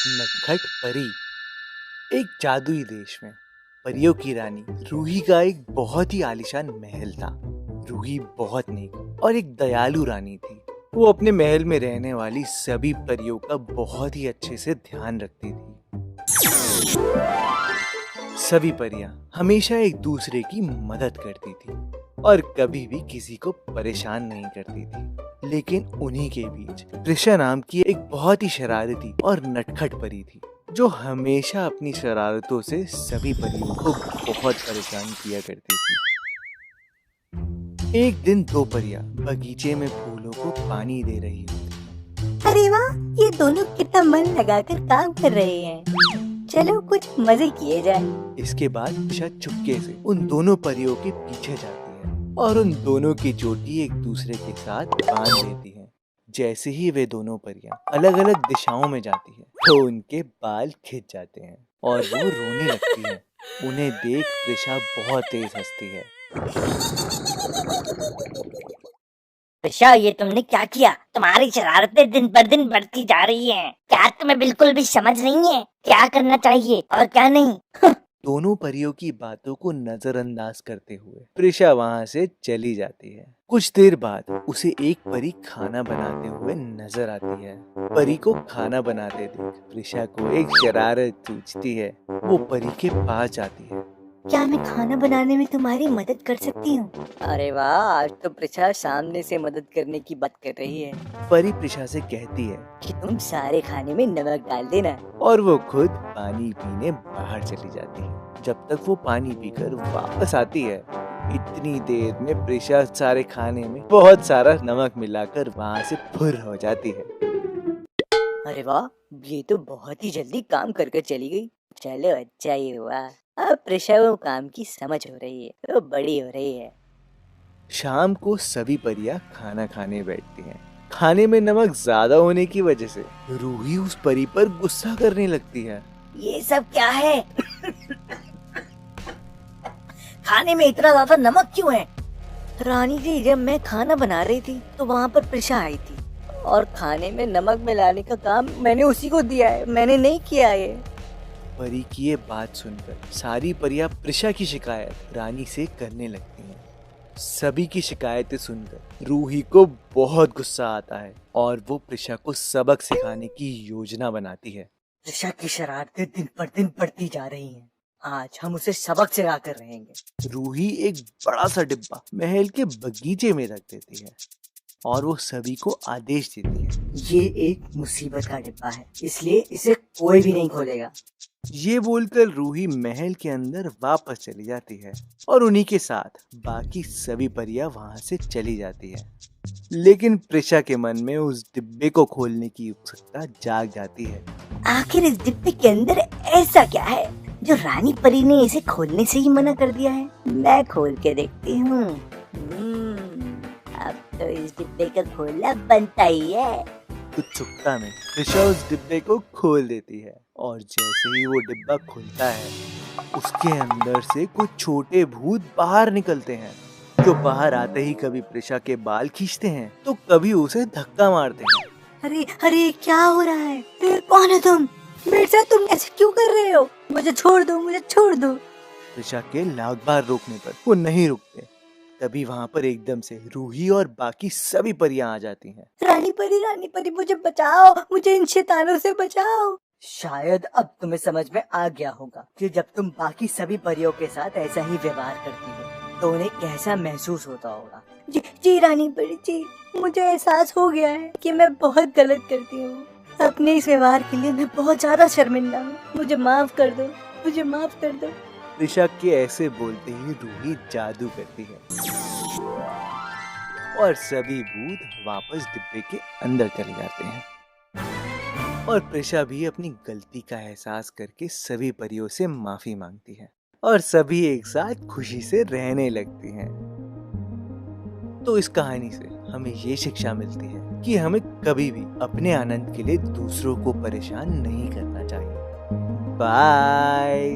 नटखट परी। एक जादुई देश में परियों की रानी रूही का एक बहुत ही आलीशान महल था। रूही बहुत नेक और एक दयालु रानी थी। वो अपने महल में रहने वाली सभी परियों का बहुत ही अच्छे से ध्यान रखती थी। सभी परियां हमेशा एक दूसरे की मदद करती थी और कभी भी किसी को परेशान नहीं करती थी। लेकिन उन्हीं के बीच प्रिशा नाम की एक बहुत ही शरारती और नटखट परी थी, जो हमेशा अपनी शरारतों से सभी परियों को बहुत परेशान किया करती थी। एक दिन दो परियां बगीचे में फूलों को पानी दे रही थी। अरे वाह, ये दोनों कितना मन लगाकर काम कर रहे हैं। चलो कुछ मजे किए जाए। इसके बाद प्रिशा चुपके से उन दोनों परियों के पीछे जाती है और उन दोनों की चोटी एक दूसरे के साथ बांध देती है। जैसे ही वे दोनों परियां अलग अलग दिशाओं में जाती है तो उनके बाल खिंच जाते हैं और वो रोने लगती है। उन्हें देख प्रिशा बहुत तेज हंसती है। प्रिशा, ये तुमने क्या किया? तुम्हारी शरारतें दिन पर दिन बढ़ती जा रही हैं। क्या तुम्हें बिल्कुल भी समझ नहीं है क्या करना चाहिए और क्या नहीं? दोनों परियों की बातों को नजरअंदाज करते हुए प्रिशा वहाँ से चली जाती है। कुछ देर बाद उसे एक परी खाना बनाते हुए नजर आती है। परी को खाना बनाते देख प्रिशा को एक शरारत सूझती है। वो परी के पास जाती है। क्या मैं खाना बनाने में तुम्हारी मदद कर सकती हूँ? अरे वाह, आज तो प्रिशा सामने से मदद करने की बात कर रही है। परी प्रिशा से कहती है कि तुम सारे खाने में नमक डाल देना। और वो खुद पानी पीने बाहर चली जाती है। जब तक वो पानी पीकर वापस आती है, इतनी देर में प्रिशा सारे खाने में बहुत सारा नमक मिलाकर वहाँ से फुर हो जाती है। अरे वाह, ये तो बहुत ही जल्दी काम करके चली गई। चलो अच्छा ही हुआ। अब प्रिशा को काम की समझ हो रही है, तो बड़ी हो रही है। शाम को सभी परियां खाना खाने बैठती हैं। खाने में नमक ज्यादा होने की वजह से रूही उस परी पर गुस्सा करने लगती है। ये सब क्या है? खाने में इतना ज्यादा नमक क्यों है? रानी जी, जब मैं खाना बना रही थी तो वहाँ पर प्रिशा आई थी और खाने में नमक मिलाने का काम मैंने उसी को दिया है, मैंने नहीं किया है। परी की ये बात सुनकर सारी परियां प्रिशा की शिकायत रानी से करने लगती हैं। सभी की शिकायतें सुनकर रूही को बहुत गुस्सा आता है और वो प्रिशा को सबक सिखाने की योजना बनाती है। प्रिशा की शरारतें दिन पर दिन बढ़ती जा रही हैं। आज हम उसे सबक सिखा कर रहेंगे। रूही एक बड़ा सा डिब्बा महल के बगीचे में रख देती है और वो सभी को आदेश देती है। ये एक मुसीबत का डिब्बा है, इसलिए इसे कोई भी नहीं खोलेगा। ये बोलकर रूही महल के अंदर वापस चली जाती है और उन्हीं के साथ बाकी सभी परियां वहां से चली जाती है। लेकिन प्रिशा के मन में उस डिब्बे को खोलने की उत्सुकता जाग जाती है। आखिर इस डिब्बे के अंदर ऐसा क्या है जो रानी परी ने इसे खोलने से ही मना कर दिया है? मैं खोल के देखती हूँ। अब तो इस डिब्बे का खोलना बनता ही है। उत्सुकता में प्रिशा उस डिब्बे को खोल देती है और जैसे ही वो डिब्बा खुलता है, उसके अंदर से कुछ छोटे भूत बाहर निकलते हैं, जो बाहर आते ही कभी प्रिशा के बाल खींचते हैं तो कभी उसे धक्का मारते हैं। अरे अरे, क्या हो रहा है? कौन है तुम? मेरे साथ तुम ऐसे क्यों कर रहे हो? मुझे छोड़ दो, मुझे छोड़ दो। प्रिशा के लाख बार रोकने पर वो नहीं रुकते। तभी वहाँ पर एकदम से रूही और बाकी सभी परियां आ जाती हैं। रानी परी, मुझे बचाओ, मुझे इन शैतानों से बचाओ। शायद अब तुम्हें समझ में आ गया होगा कि जब तुम बाकी सभी परियों के साथ ऐसा ही व्यवहार करती हो तो उन्हें कैसा महसूस होता होगा। जी रानी परी जी, मुझे एहसास हो गया है कि मैं बहुत गलत करती हूँ। अपने इस व्यवहार के लिए मैं बहुत ज्यादा शर्मिंदा हूँ। मुझे माफ कर दो, मुझे माफ कर दो। प्रिशा के ऐसे बोलते ही रूही जादू करती है और सभी भूत वापस डिब्बे के अंदर चले जाते हैं और प्रिशा भी अपनी गलती का एहसास करके सभी परियों से माफी मांगती है और सभी एक साथ खुशी से रहने लगती हैं। तो इस कहानी से हमें ये शिक्षा मिलती है कि हमें कभी भी अपने आनंद के लिए दूसरों को परेशान नहीं करना चाहिए। बाय।